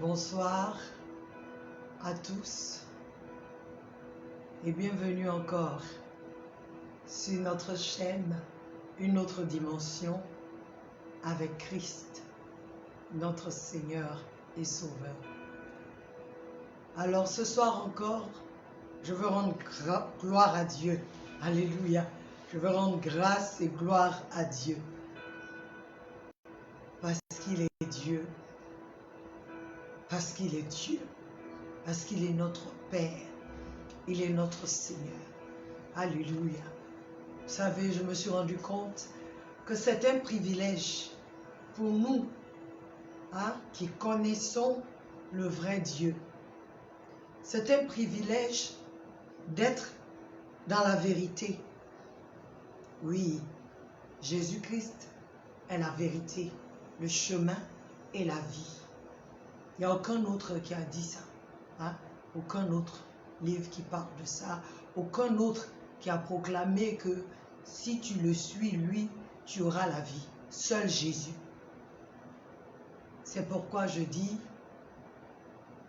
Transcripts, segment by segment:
Bonsoir à tous et bienvenue encore sur notre chaîne Une autre dimension avec Christ, notre Seigneur et Sauveur. Alors ce soir encore, je veux rendre gloire à Dieu. Alléluia. Je veux rendre grâce et gloire à Dieu. Parce qu'il est Dieu. Parce qu'il est Dieu. Parce qu'il est notre Père. Il est notre Seigneur. Alléluia. Vous savez, je me suis rendu compte que c'est un privilège pour nous qui connaissons le vrai Dieu. C'est un privilège d'être dans la vérité. Oui, Jésus-Christ est la vérité, le chemin et la vie. Il n'y a aucun autre qui a dit ça. Aucun autre livre qui parle de ça. Aucun autre qui a proclamé que si tu le suis, lui, tu auras la vie. Seul Jésus. C'est pourquoi je dis,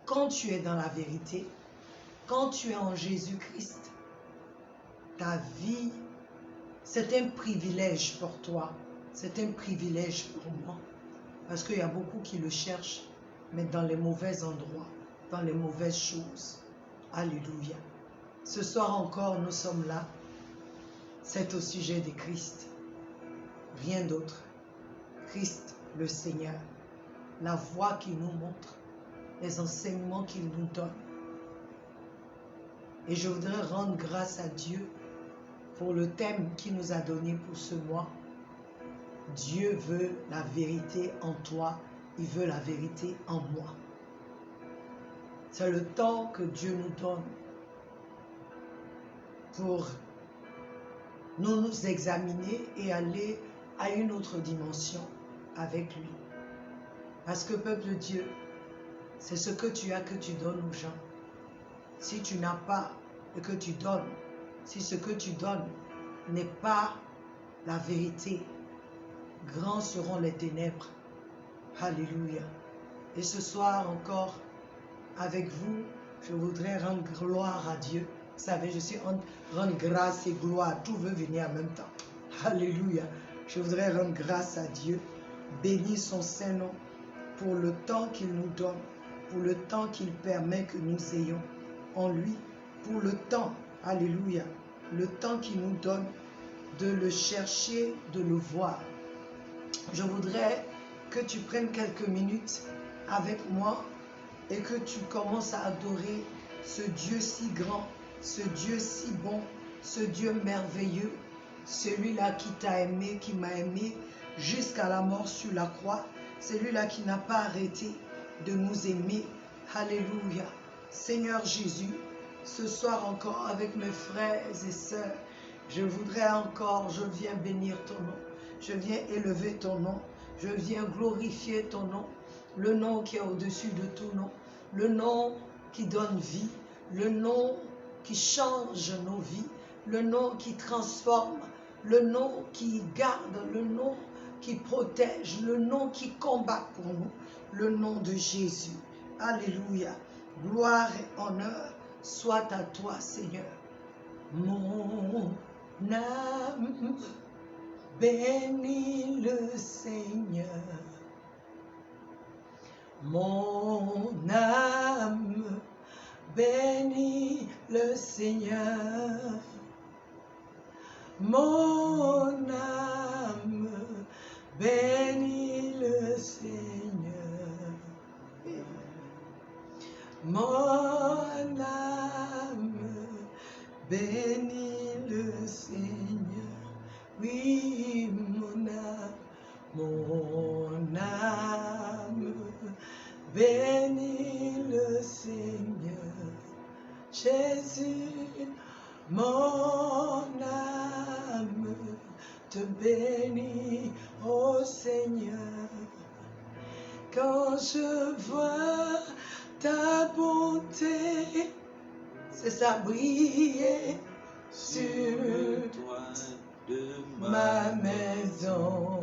quand tu es dans la vérité, quand tu es en Jésus-Christ, ta vie, c'est un privilège pour toi. C'est un privilège pour moi. Parce qu'il y a beaucoup qui le cherchent, mais dans les mauvais endroits, dans les mauvaises choses. Alléluia. Ce soir encore, nous sommes là. C'est au sujet de Christ. Rien d'autre. Christ, le Seigneur. La voie qu'il nous montre. Les enseignements qu'il nous donne. Et je voudrais rendre grâce à Dieu pour le thème qu'il nous a donné pour ce mois. Dieu veut la vérité en toi. Il veut la vérité en moi. C'est le temps que Dieu nous donne pour nous examiner et aller à une autre dimension avec lui. Parce que, peuple de Dieu, c'est ce que tu as que tu donnes aux gens. Si tu n'as pas et que tu donnes, si ce que tu donnes n'est pas la vérité, grands seront les ténèbres. Alléluia. Et ce soir encore, avec vous, je voudrais rendre gloire à Dieu. Vous savez, je suis rendre grâce et gloire. Tout veut venir en même temps. Alléluia. Je voudrais rendre grâce à Dieu. Bénir son Saint-Nom pour le temps qu'il nous donne, pour le temps qu'il permet que nous ayons en lui, pour le temps, alléluia, le temps qu'il nous donne de le chercher, de le voir. Je voudrais que tu prennes quelques minutes avec moi et que tu commences à adorer ce Dieu si grand, ce Dieu si bon, ce Dieu merveilleux, celui-là qui t'a aimé, qui m'a aimé jusqu'à la mort sur la croix, celui-là qui n'a pas arrêté de nous aimer. Alléluia. Seigneur Jésus, ce soir encore avec mes frères et sœurs, je viens bénir ton nom, je viens élever ton nom, je viens glorifier ton nom, le nom qui est au-dessus de tout nom, le nom qui donne vie, le nom qui change nos vies, le nom qui transforme, le nom qui garde, le nom qui protège, le nom qui combat pour nous, le nom de Jésus. Alléluia. Gloire et honneur soit à toi, Seigneur. Mon âme bénit le Seigneur. Mon âme bénit le Seigneur. Mon âme bénit le Seigneur. Mon âme bénit le Seigneur. Oui, mon âme bénit le Seigneur. Jésus, mon âme te bénit, ô Seigneur. Quand je vois ta bonté, c'est ça, briller sur toi de ma maison.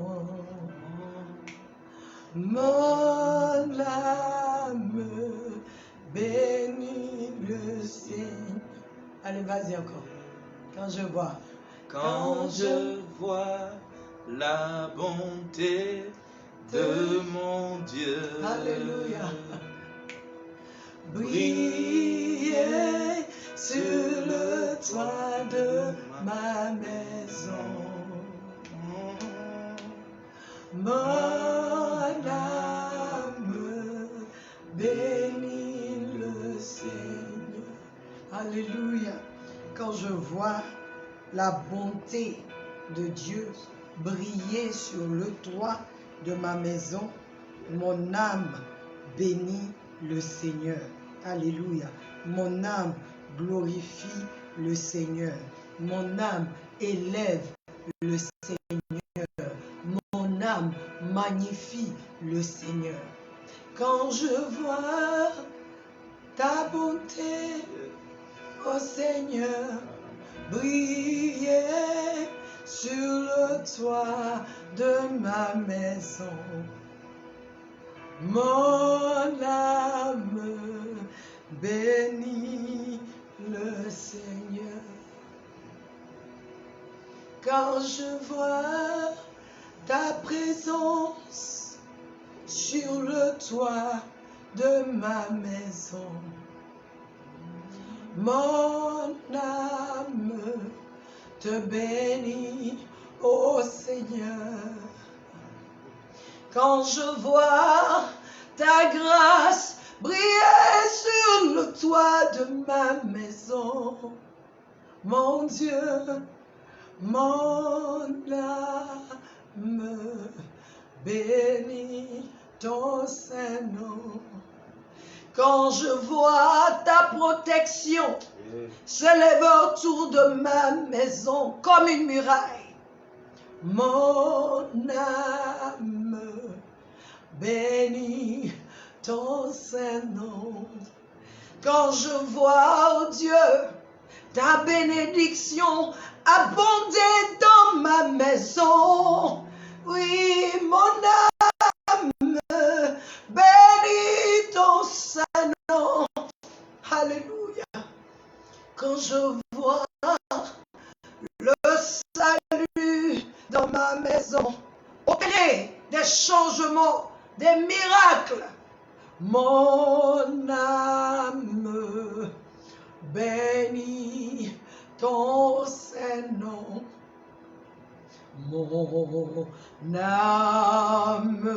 Mon âme Allez, vas-y encore. Quand je vois. Quand je vois la bonté de mon Dieu. Alléluia. Briller sur le toit de ma maison. Mon âme bénit le Seigneur. Alléluia. Quand je vois la bonté de Dieu briller sur le toit de ma maison, mon âme bénit le Seigneur. Alléluia. Mon âme glorifie le Seigneur. Mon âme élève le Seigneur. Mon âme magnifie le Seigneur. Quand je vois ta bonté, ô Seigneur, briller sur le toit de ma maison, mon âme bénit le Seigneur. Quand je vois ta présence sur le toit de ma maison, mon âme te bénit, ô Seigneur. Quand je vois ta grâce briller sur le toit de ma maison, mon Dieu, mon âme bénit ton Saint-Nom. Quand je vois ta protection s'élever autour de ma maison comme une muraille, mon âme bénit ton Saint-Nom. Quand je vois, oh Dieu, ta bénédiction abonder dans ma maison, oui, mon âme bénit ton Saint-Nom. Alléluia. Quand je vois le salut dans ma maison, opérer des changements, des miracles, mon âme bénit ton Saint-Nom. Mon âme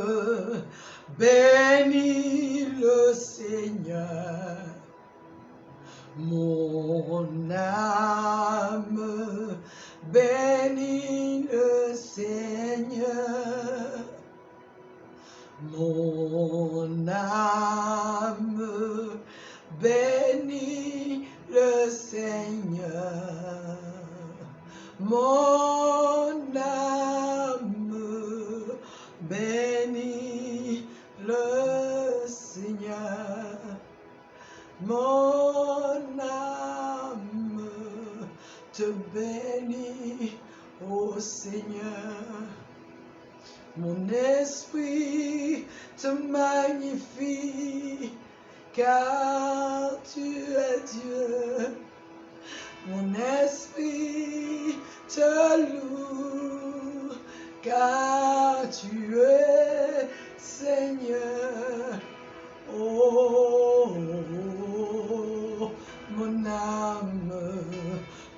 bénit le Seigneur. Mon âme bénit le Seigneur. Mon âme bénit le Seigneur. Mon âme bénit le Seigneur. Mon âme te bénit, ô Seigneur. Mon esprit te magnifie, car tu es Dieu. Mon esprit te loue, car tu es Seigneur. Oh, mon âme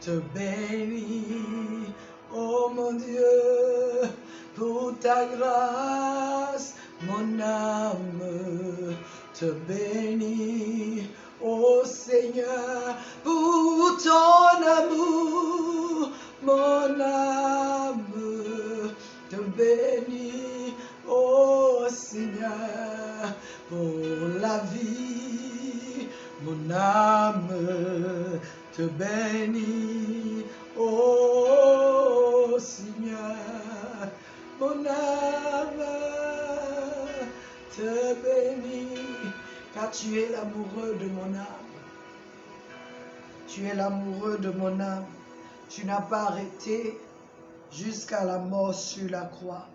te bénit, oh mon Dieu, pour ta grâce. Mon âme te bénit, ô Seigneur, pour ton amour. Mon âme te bénit, ô Seigneur, pour la vie. Mon âme te bénit, ô Seigneur. Mon âme te bénit, car tu es l'amoureux de mon âme. Tu es l'amoureux de mon âme. Tu n'as pas arrêté jusqu'à la mort sur la croix.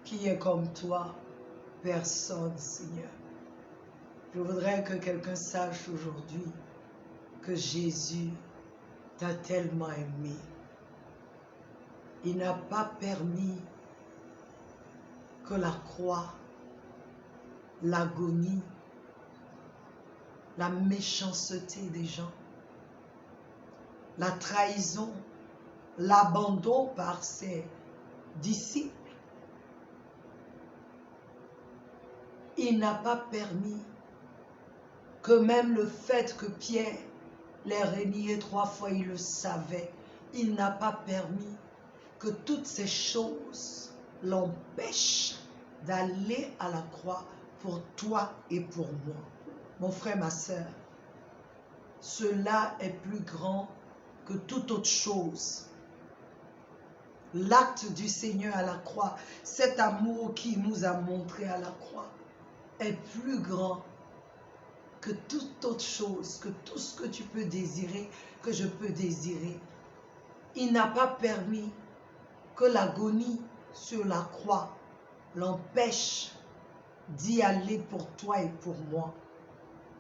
Qui est comme toi? Personne, Seigneur. Je voudrais que quelqu'un sache aujourd'hui que Jésus t'a tellement aimé. Il n'a pas permis que la croix, l'agonie, la méchanceté des gens, la trahison, l'abandon par ses disciples, il n'a pas permis que même le fait que Pierre l'ait renié 3 fois, il le savait. Il n'a pas permis que toutes ces choses l'empêchent d'aller à la croix pour toi et pour moi. Mon frère, ma sœur, cela est plus grand que toute autre chose. L'acte du Seigneur à la croix, cet amour qu'il nous a montré à la croix, est plus grand que toute autre chose, que tout ce que tu peux désirer, que je peux désirer. Il n'a pas permis que l'agonie sur la croix l'empêche d'y aller pour toi et pour moi.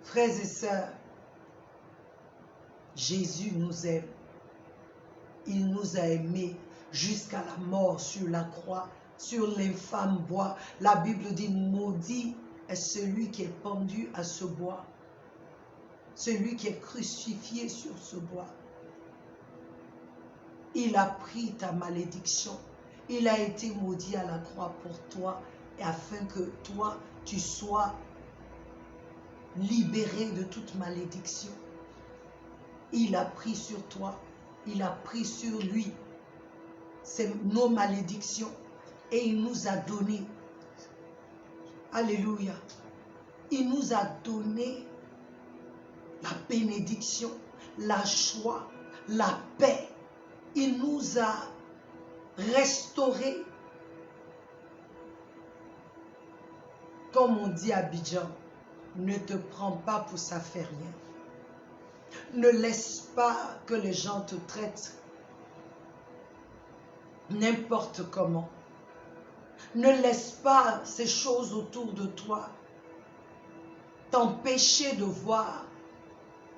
Frères et sœurs, Jésus nous aime. Il nous a aimés jusqu'à la mort sur la croix, sur l'infâme bois. La Bible dit, maudit est celui qui est pendu à ce bois, celui qui est crucifié sur ce bois. Il a pris ta malédiction. Il a été maudit à la croix pour toi, et afin que toi, tu sois libéré de toute malédiction. Il a pris sur toi, il a pris sur lui nos malédictions et il nous a donné. Alléluia. Il nous a donné la bénédiction, la joie, la paix. Il nous a restaurés. Comme on dit à Abidjan, ne te prends pas pour ça fait rien. Ne laisse pas que les gens te traitent n'importe comment. Ne laisse pas ces choses autour de toi t'empêcher de voir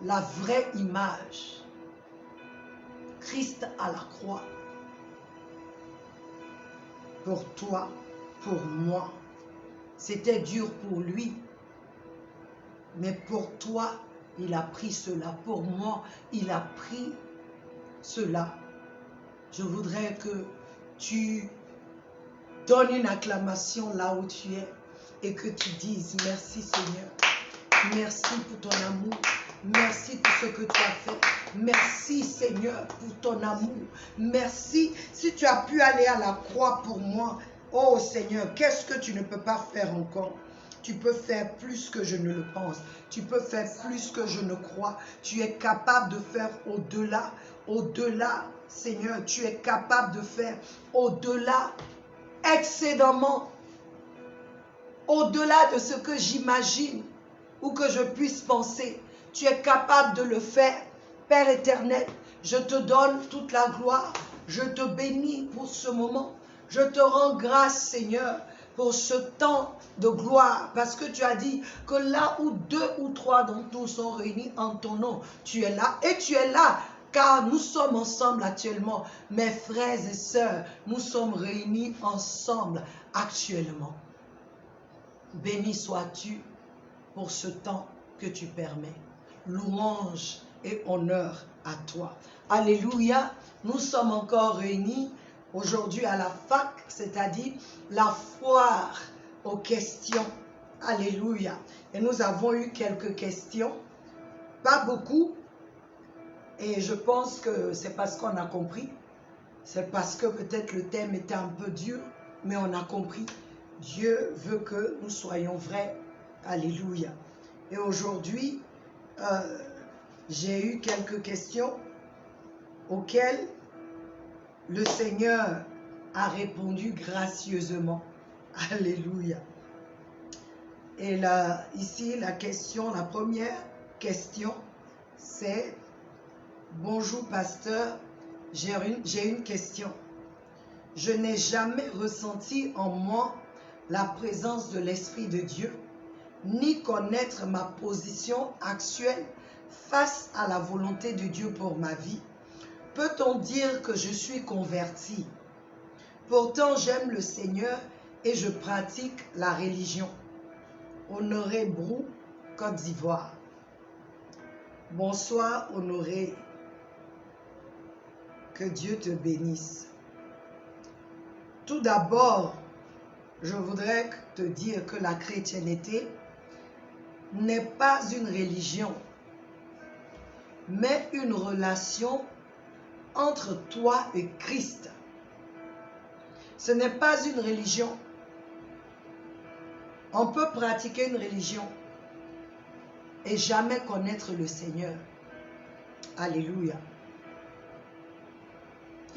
la vraie image. Christ à la croix. Pour toi, pour moi. C'était dur pour lui. Mais pour toi, il a pris cela. Pour moi, il a pris cela. Je voudrais que tu donnes une acclamation là où tu es et que tu dises merci Seigneur. Merci pour ton amour. Merci pour ce que tu as fait. Merci Seigneur pour ton amour. Merci si tu as pu aller à la croix pour moi. Oh Seigneur, qu'est-ce que tu ne peux pas faire encore? Tu peux faire plus que je ne le pense. Tu peux faire plus que je ne crois. Tu es capable de faire au-delà. Au-delà, Seigneur, tu es capable de faire au-delà, excédemment, au-delà de ce que j'imagine ou que je puisse penser. Tu es capable de le faire. Père éternel, je te donne toute la gloire. Je te bénis pour ce moment. Je te rends grâce, Seigneur, pour ce temps de gloire, parce que tu as dit que là où 2 ou 3 d'entre nous sont réunis en ton nom, tu es là, et tu es là, car nous sommes ensemble actuellement. Mes frères et sœurs, nous sommes réunis ensemble actuellement. Béni sois-tu pour ce temps que tu permets. Louange et honneur à toi. Alléluia, nous sommes encore réunis aujourd'hui à la FAQ, c'est-à-dire la foire aux questions. Alléluia. Et nous avons eu quelques questions, pas beaucoup, et je pense que c'est parce qu'on a compris. C'est parce que peut-être le thème était un peu dur, mais on a compris. Dieu veut que nous soyons vrais. Alléluia. Et aujourd'hui, j'ai eu quelques questions auxquelles le Seigneur a répondu gracieusement. Alléluia. Et là, ici, la première question, c'est: bonjour pasteur, j'ai une question. Je n'ai jamais ressenti en moi la présence de l'Esprit de Dieu, ni connaître ma position actuelle face à la volonté de Dieu pour ma vie. Peut-on dire que je suis converti? Pourtant, j'aime le Seigneur et je pratique la religion. Honoré Brou, Côte d'Ivoire. Bonsoir, Honoré. Que Dieu te bénisse. Tout d'abord, je voudrais te dire que la chrétienté n'est pas une religion, mais une relation entre toi et Christ. Ce n'est pas une religion. On peut pratiquer une religion et jamais connaître le Seigneur. Alléluia.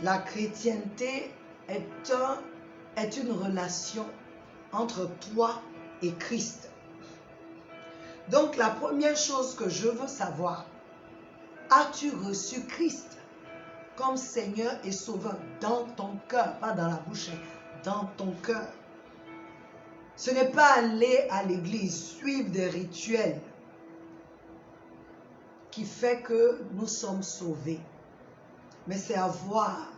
La chrétienté est une relation entre toi et Christ. Donc la première chose que je veux savoir, as-tu reçu Christ comme Seigneur et Sauveur dans ton cœur, pas dans la bouche, dans ton cœur? Ce n'est pas aller à l'église, suivre des rituels qui fait que nous sommes sauvés. Mais c'est avoir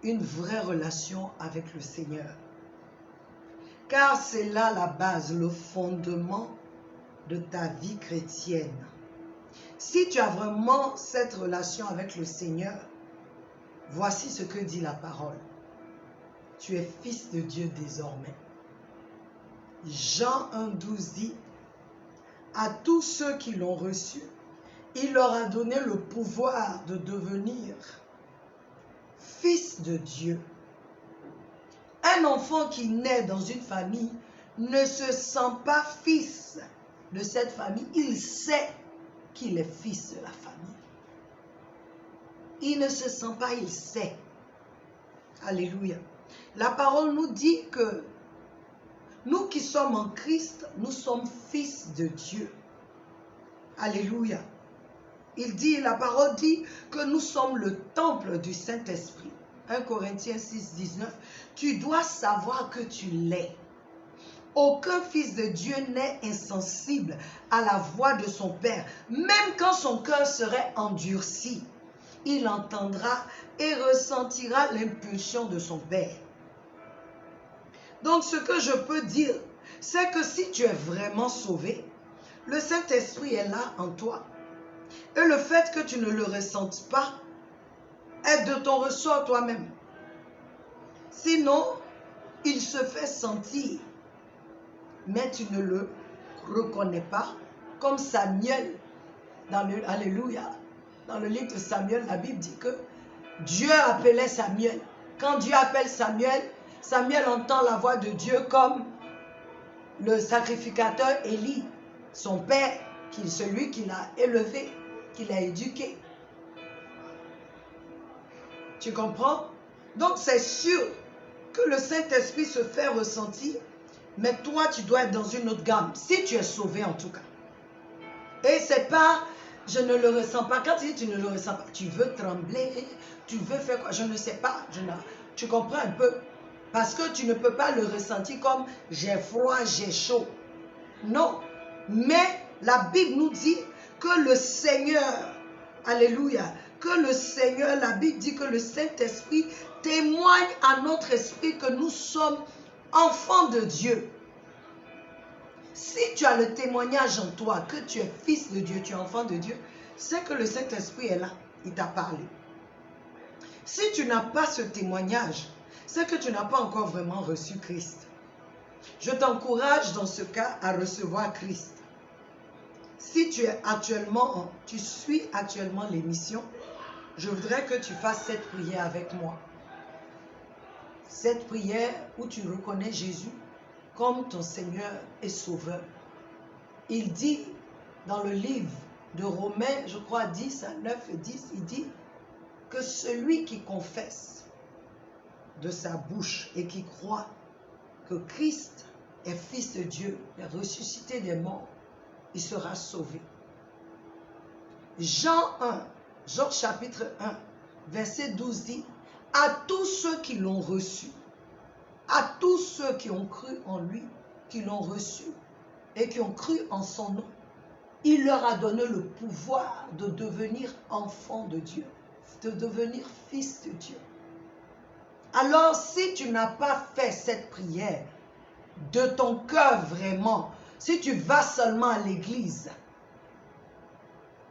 une vraie relation avec le Seigneur. Car c'est là la base, le fondement de ta vie chrétienne. Si tu as vraiment cette relation avec le Seigneur, voici ce que dit la parole. Tu es fils de Dieu désormais. Jean 1,12 dit, à tous ceux qui l'ont reçu, il leur a donné le pouvoir de devenir fils de Dieu. Un enfant qui naît dans une famille ne se sent pas fils de cette famille. Il sait qu'il est fils de la famille. Il ne se sent pas, il sait. Alléluia. La parole nous dit que nous qui sommes en Christ, nous sommes fils de Dieu. Alléluia. La parole dit que nous sommes le temple du Saint-Esprit. 1 Corinthiens 6, 19. Tu dois savoir que tu l'es. Aucun fils de Dieu n'est insensible à la voix de son Père. Même quand son cœur serait endurci, il entendra et ressentira l'impulsion de son Père. Donc ce que je peux dire, c'est que si tu es vraiment sauvé, le Saint-Esprit est là en toi. Et le fait que tu ne le ressentes pas est de ton ressort toi-même. Sinon, il se fait sentir, mais tu ne le reconnais pas. Comme Samuel, Alléluia, dans le livre de Samuel, la Bible dit que Dieu appelait Samuel. Quand Dieu appelle Samuel, Samuel entend la voix de Dieu comme le sacrificateur Élie, son père, celui qui l'a élevé, qui l'a éduqué. Tu comprends? Donc c'est sûr que le Saint-Esprit se fait ressentir, mais toi tu dois être dans une autre gamme, si tu es sauvé en tout cas. Et c'est pas, je ne le ressens pas. Quand tu dis tu ne le ressens pas, tu veux trembler, tu veux faire quoi? Je ne sais pas. Tu comprends un peu? Parce que tu ne peux pas le ressentir comme j'ai froid, j'ai chaud. Non. Mais la Bible nous dit que le Seigneur, alléluia, que le Seigneur, la Bible dit que le Saint-Esprit témoigne à notre esprit que nous sommes enfants de Dieu. Si tu as le témoignage en toi que tu es fils de Dieu, tu es enfant de Dieu, c'est que le Saint-Esprit est là, il t'a parlé. Si tu n'as pas ce témoignage, c'est que tu n'as pas encore vraiment reçu Christ. Je t'encourage dans ce cas à recevoir Christ. Si tu suis actuellement l'émission, je voudrais que tu fasses cette prière avec moi. Cette prière où tu reconnais Jésus comme ton Seigneur et Sauveur. Il dit dans le livre de Romains, je crois 10 à 9 et 10, il dit que celui qui confesse de sa bouche et qui croit que Christ est fils de Dieu, est ressuscité des morts, il sera sauvé. Jean chapitre 1, verset 12 dit, à tous ceux qui l'ont reçu, à tous ceux qui ont cru en lui, qui l'ont reçu et qui ont cru en son nom, il leur a donné le pouvoir de devenir enfants de Dieu, de devenir fils de Dieu. Alors, si tu n'as pas fait cette prière de ton cœur vraiment, si tu vas seulement à l'église,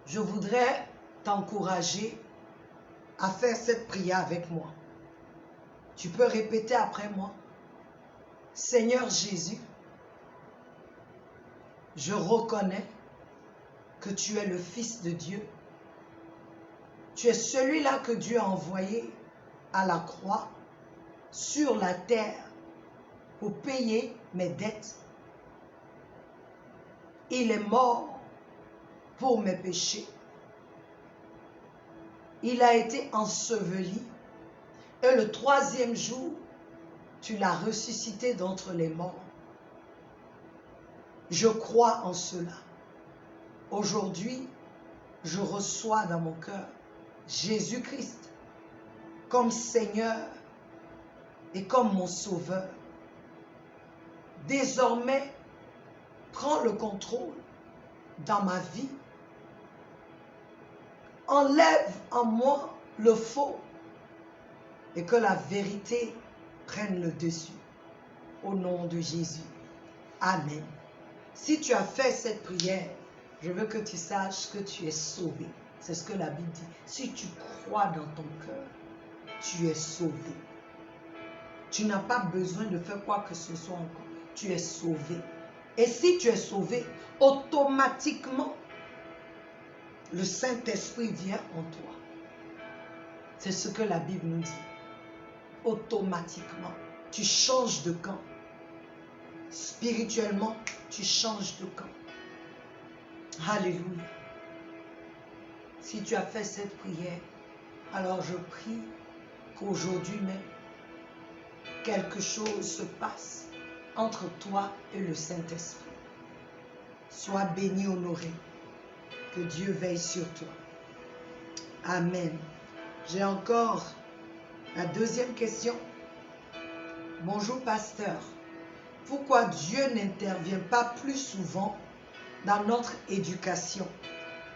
je voudrais t'encourager à faire cette prière avec moi. Tu peux répéter après moi. Seigneur Jésus, je reconnais que tu es le Fils de Dieu. Tu es celui-là que Dieu a envoyé à la croix sur la terre pour payer mes dettes. Il est mort pour mes péchés. Il a été enseveli et le troisième jour, tu l'as ressuscité d'entre les morts. Je crois en cela. Aujourd'hui, je reçois dans mon cœur Jésus-Christ comme Seigneur et comme mon Sauveur. Désormais, prends le contrôle dans ma vie. Enlève en moi le faux et que la vérité prenne le dessus. Au nom de Jésus. Amen. Si tu as fait cette prière, je veux que tu saches que tu es sauvé. C'est ce que la Bible dit. Si tu crois dans ton cœur, tu es sauvé. Tu n'as pas besoin de faire quoi que ce soit encore. Tu es sauvé. Et si tu es sauvé, automatiquement, le Saint-Esprit vient en toi. C'est ce que la Bible nous dit. Automatiquement, tu changes de camp. Spirituellement, tu changes de camp. Alléluia. Si tu as fait cette prière, alors je prie qu'aujourd'hui même, quelque chose se passe entre toi et le Saint-Esprit. Sois béni, honoré. Que Dieu veille sur toi. Amen. J'ai encore la deuxième question. Bonjour, pasteur. Pourquoi Dieu n'intervient pas plus souvent dans notre éducation?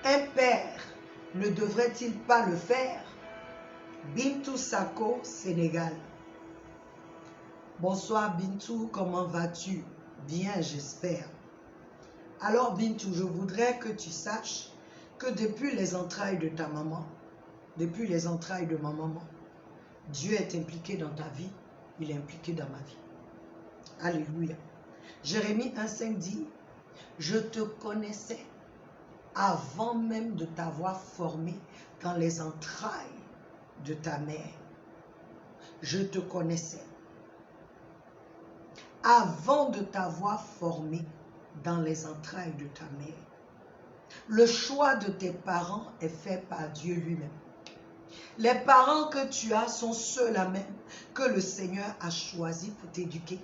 Un père ne devrait-il pas le faire? Bintou Sako, Sénégal. Bonsoir Bintou, comment vas-tu? Bien, j'espère. Alors Bintou, je voudrais que tu saches que depuis les entrailles de ta maman, depuis les entrailles de ma maman, Dieu est impliqué dans ta vie, il est impliqué dans ma vie. Alléluia. Jérémie 1,5 dit, je te connaissais avant même de t'avoir formé dans les entrailles de ta mère. Je te connaissais avant de t'avoir formé dans les entrailles de ta mère. Le choix de tes parents est fait par Dieu lui-même. Les parents que tu as sont ceux-là même que le Seigneur a choisis pour t'éduquer.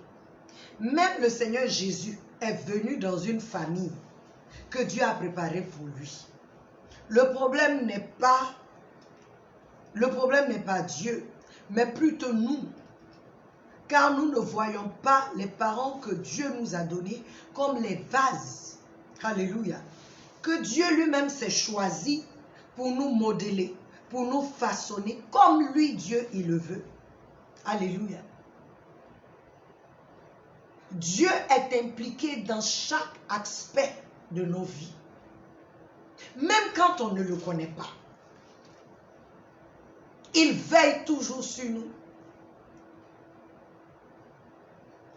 Même le Seigneur Jésus est venu dans une famille que Dieu a préparée pour lui. Le problème n'est pas Dieu, mais plutôt nous. Car nous ne voyons pas les parents que Dieu nous a donnés comme les vases. Alléluia. Que Dieu lui-même s'est choisi pour nous modeler, pour nous façonner comme lui, Dieu, il le veut. Alléluia. Dieu est impliqué dans chaque aspect de nos vies. Même quand on ne le connaît pas. Il veille toujours sur nous.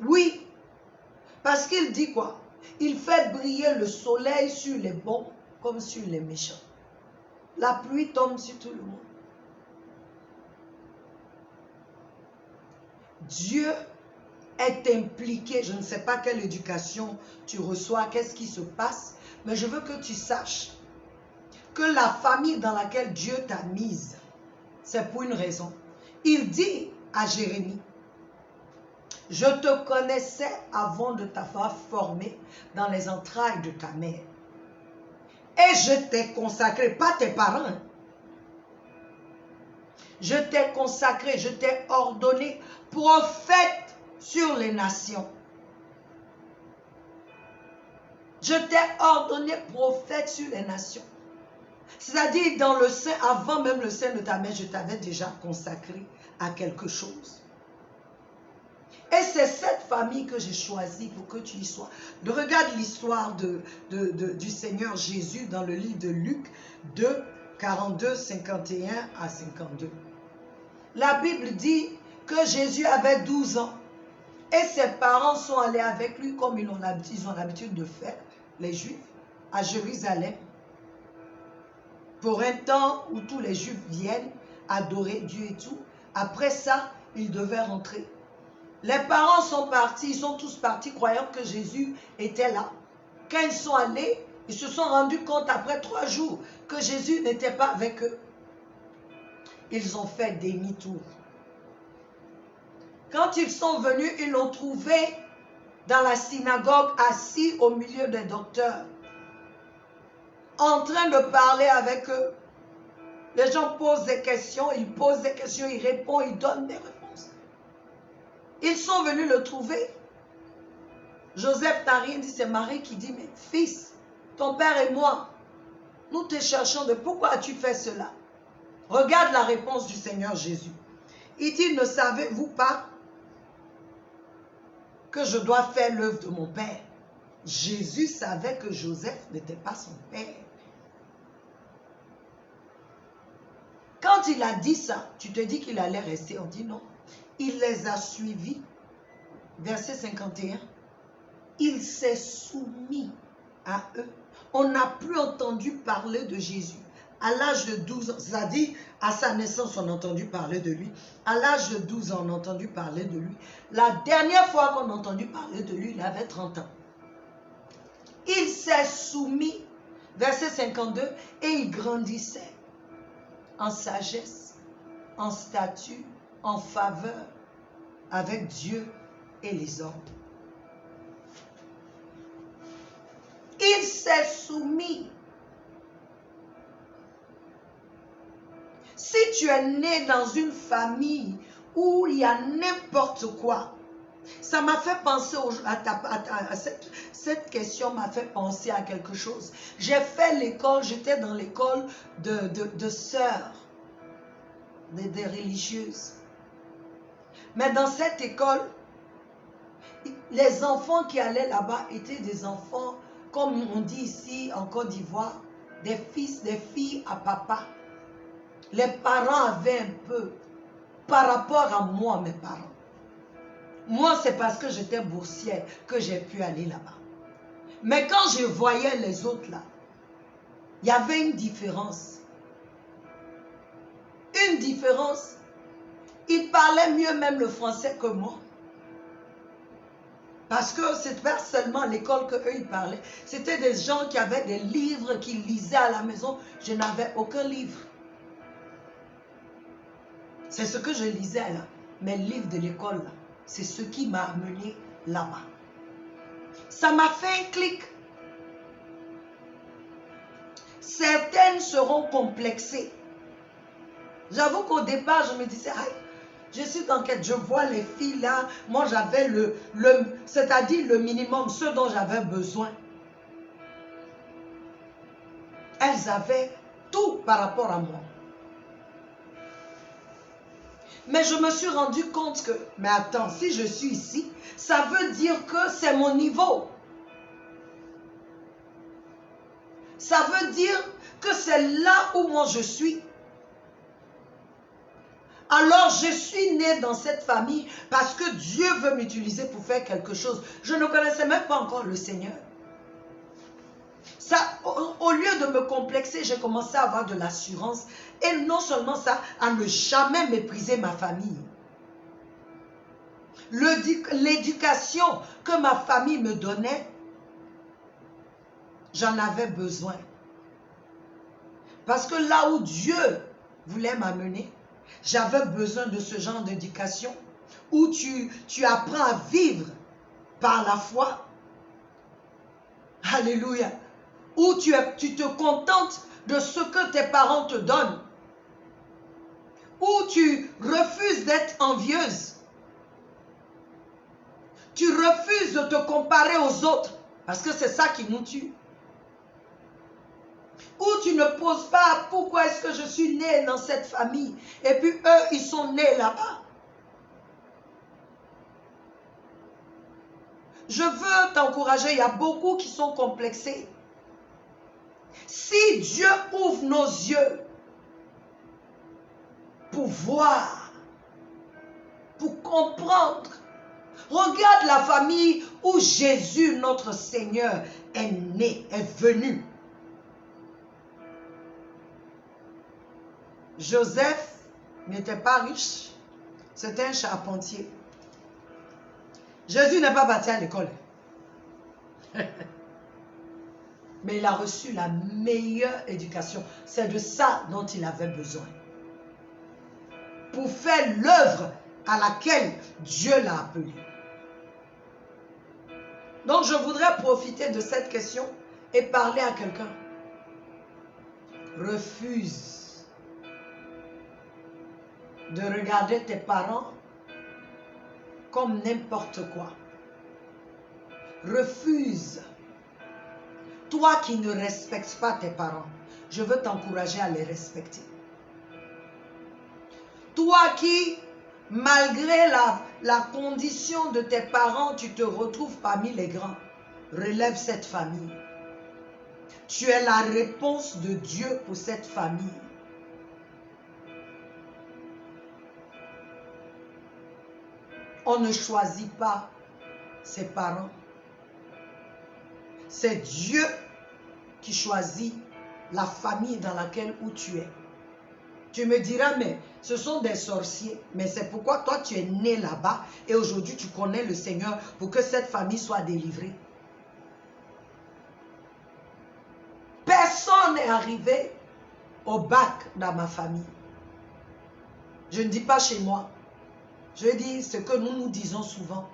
Oui, parce qu'il dit quoi? Il fait briller le soleil sur les bons comme sur les méchants. La pluie tombe sur tout le monde. Dieu est impliqué. Je ne sais pas quelle éducation tu reçois, qu'est-ce qui se passe, mais je veux que tu saches que la famille dans laquelle Dieu t'a mise, c'est pour une raison. Il dit à Jérémie, je te connaissais avant de t'avoir formé dans les entrailles de ta mère. Et je t'ai consacré, pas tes parents. Je t'ai consacré, je t'ai ordonné prophète sur les nations. Je t'ai ordonné prophète sur les nations. C'est-à-dire, dans le sein, avant même le sein de ta mère, je t'avais déjà consacré à quelque chose. Et c'est cette famille que j'ai choisie pour que tu y sois. Regarde l'histoire du Seigneur Jésus dans le livre de Luc 2, 42, 51 à 52. La Bible dit que Jésus avait 12 ans et ses parents sont allés avec lui comme ils ont l'habitude de faire, les Juifs, à Jérusalem, pour un temps où tous les Juifs viennent adorer Dieu et tout. Après ça, ils devaient rentrer. Les parents sont partis, ils sont tous partis croyant que Jésus était là. Quand ils sont allés, ils se sont rendus compte après 3 jours que Jésus n'était pas avec eux. Ils ont fait demi-tour. Quand ils sont venus, ils l'ont trouvé dans la synagogue, assis au milieu des docteurs, en train de parler avec eux. Les gens posent des questions, il pose des questions, il répond, il donne des réponses. Ils sont venus le trouver. Joseph n'a rien dit, c'est Marie qui dit, mais fils, ton père et moi, nous te cherchons de pourquoi as-tu fait cela? Regarde la réponse du Seigneur Jésus. Il dit, ne savez-vous pas que je dois faire l'œuvre de mon père? Jésus savait que Joseph n'était pas son père. Quand il a dit ça, tu te dis qu'il allait rester. On dit non. Il les a suivis. Verset 51. Il s'est soumis à eux. On n'a plus entendu parler de Jésus. À l'âge de 12 ans, c'est-à-dire à sa naissance, on a entendu parler de lui. À l'âge de 12 ans, on a entendu parler de lui. La dernière fois qu'on a entendu parler de lui, il avait 30 ans. Il s'est soumis, verset 52, et il grandissait en sagesse, en statut, en faveur avec Dieu et les hommes. Il s'est soumis. Si tu es né dans une famille où il y a n'importe quoi, ça m'a fait penser à cette question m'a fait penser à quelque chose. J'ai fait l'école, j'étais dans l'école de sœurs, des religieuses. Mais dans cette école, les enfants qui allaient là-bas étaient des enfants, comme on dit ici en Côte d'Ivoire, des fils, des filles à papa. Les parents avaient un peu, par rapport à moi, mes parents. Moi, c'est parce que j'étais boursière que j'ai pu aller là-bas. Mais quand je voyais les autres là, il y avait une différence. Une différence. Ils parlaient mieux même le français que moi. Parce que c'était pas seulement à l'école qu'eux ils parlaient. C'était des gens qui avaient des livres qu'ils lisaient à la maison. Je n'avais aucun livre. C'est ce que je lisais là. Mes livres de l'école là. C'est ce qui m'a amené là-bas. Ça m'a fait un clic. Certaines seront complexées. J'avoue qu'au départ, je me disais, je suis dans quête, je vois les filles là. Moi, j'avais c'est-à-dire le minimum, ce dont j'avais besoin. Elles avaient tout par rapport à moi. Mais je me suis rendu compte que, mais attends, si je suis ici, ça veut dire que c'est mon niveau. Ça veut dire que c'est là où moi je suis. Alors je suis née dans cette famille parce que Dieu veut m'utiliser pour faire quelque chose. Je ne connaissais même pas encore le Seigneur. Ça, au lieu de me complexer, j'ai commencé à avoir de l'assurance. Et non seulement ça, à ne jamais mépriser ma famille. L'éducation que ma famille me donnait, j'en avais besoin. Parce que là où Dieu voulait m'amener, j'avais besoin de ce genre d'éducation où tu apprends à vivre par la foi. Alléluia. Où tu te contentes de ce que tes parents te donnent. Où tu refuses d'être envieuse. Tu refuses de te comparer aux autres. Parce que c'est ça qui nous tue. où tu ne poses pas pourquoi est-ce que je suis né dans cette famille. Et puis eux, ils sont nés là-bas. Je veux t'encourager, il y a beaucoup qui sont complexés. Si Dieu ouvre nos yeux pour voir, pour comprendre, regarde la famille où Jésus, notre Seigneur, est né, est venu. Joseph n'était pas riche, c'était un charpentier. Jésus n'est pas parti à l'école. Mais il a reçu la meilleure éducation. C'est de ça dont il avait besoin. Pour faire l'œuvre à laquelle Dieu l'a appelé. Donc je voudrais profiter de cette question et parler à quelqu'un. Refuse de regarder tes parents comme n'importe quoi. Refuse. Toi qui ne respectes pas tes parents, je veux t'encourager à les respecter. Toi qui, malgré la condition de tes parents, tu te retrouves parmi les grands, relève cette famille. Tu es la réponse de Dieu pour cette famille. On ne choisit pas ses parents. C'est Dieu qui choisit la famille dans laquelle où tu es. Tu me diras, mais ce sont des sorciers. Mais c'est pourquoi toi, tu es né là-bas et aujourd'hui, tu connais le Seigneur pour que cette famille soit délivrée. Personne n'est arrivé au bac dans ma famille. Je ne dis pas chez moi. Je dis ce que nous disons souvent.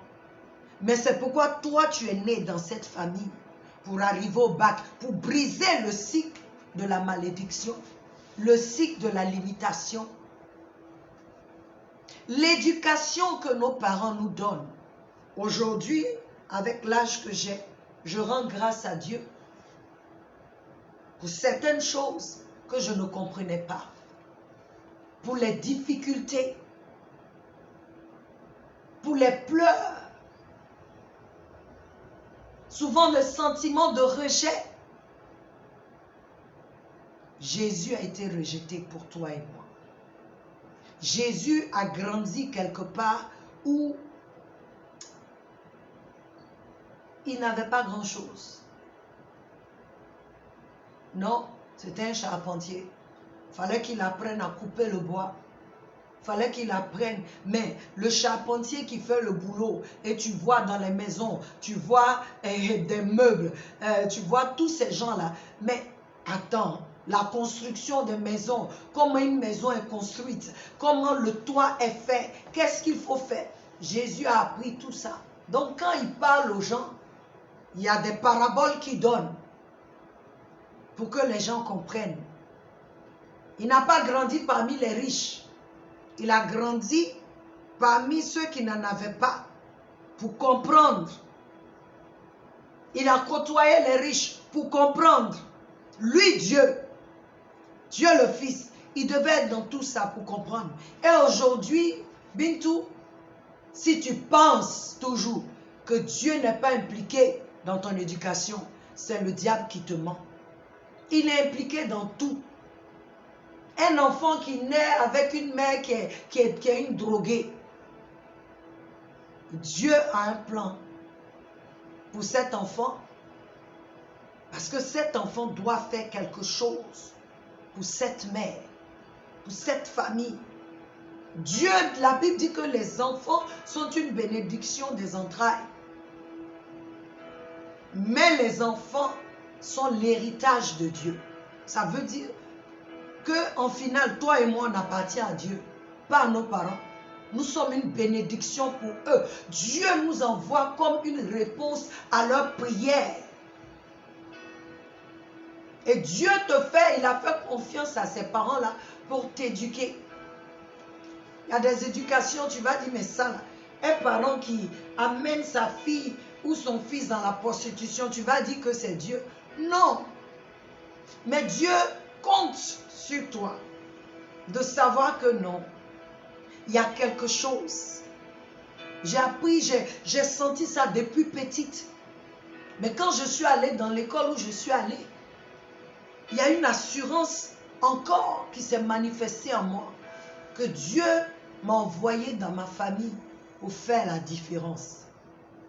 Mais c'est pourquoi toi, tu es né dans cette famille pour arriver au bac, pour briser le cycle de la malédiction, le cycle de la limitation. L'éducation que nos parents nous donnent. Aujourd'hui, avec l'âge que j'ai, je rends grâce à Dieu pour certaines choses que je ne comprenais pas, pour les difficultés, pour les pleurs, souvent le sentiment de rejet. Jésus a été rejeté pour toi et moi. Jésus a grandi quelque part où il n'avait pas grand-chose. Non, c'était un charpentier. Il fallait qu'il apprenne à couper le bois. Il fallait qu'il apprenne. Mais le charpentier qui fait le boulot, et tu vois dans les maisons, tu vois des meubles, tu vois tous ces gens-là. Mais attends, la construction des maisons, comment une maison est construite, comment le toit est fait, qu'est-ce qu'il faut faire? Jésus a appris tout ça. Donc quand il parle aux gens, il y a des paraboles qu'il donne pour que les gens comprennent. Il n'a pas grandi parmi les riches. Il a grandi parmi ceux qui n'en avaient pas pour comprendre. Il a côtoyé les riches pour comprendre. Lui, Dieu le Fils, il devait être dans tout ça pour comprendre. Et aujourd'hui, Bintou, si tu penses toujours que Dieu n'est pas impliqué dans ton éducation, c'est le diable qui te ment. Il est impliqué dans tout. Un enfant qui naît avec une mère qui est une droguée. Dieu a un plan pour cet enfant. Parce que cet enfant doit faire quelque chose pour cette mère, pour cette famille. Dieu, la Bible dit que les enfants sont une bénédiction des entrailles. Mais les enfants sont l'héritage de Dieu. Ça veut dire qu'en final, toi et moi, on appartient à Dieu, pas à nos parents. Nous sommes une bénédiction pour eux. Dieu nous envoie comme une réponse à leur prière. Et Dieu il a fait confiance à ses parents-là pour t'éduquer. Il y a des éducations, tu vas dire, mais ça, là, un parent qui amène sa fille ou son fils dans la prostitution, tu vas dire que c'est Dieu. Non. Mais Dieu compte sur toi de savoir que non, il y a quelque chose. J'ai appris, j'ai senti ça depuis petite. Mais quand je suis allée dans l'école où je suis allée, il y a une assurance encore qui s'est manifestée en moi. Que Dieu m'a envoyé dans ma famille pour faire la différence.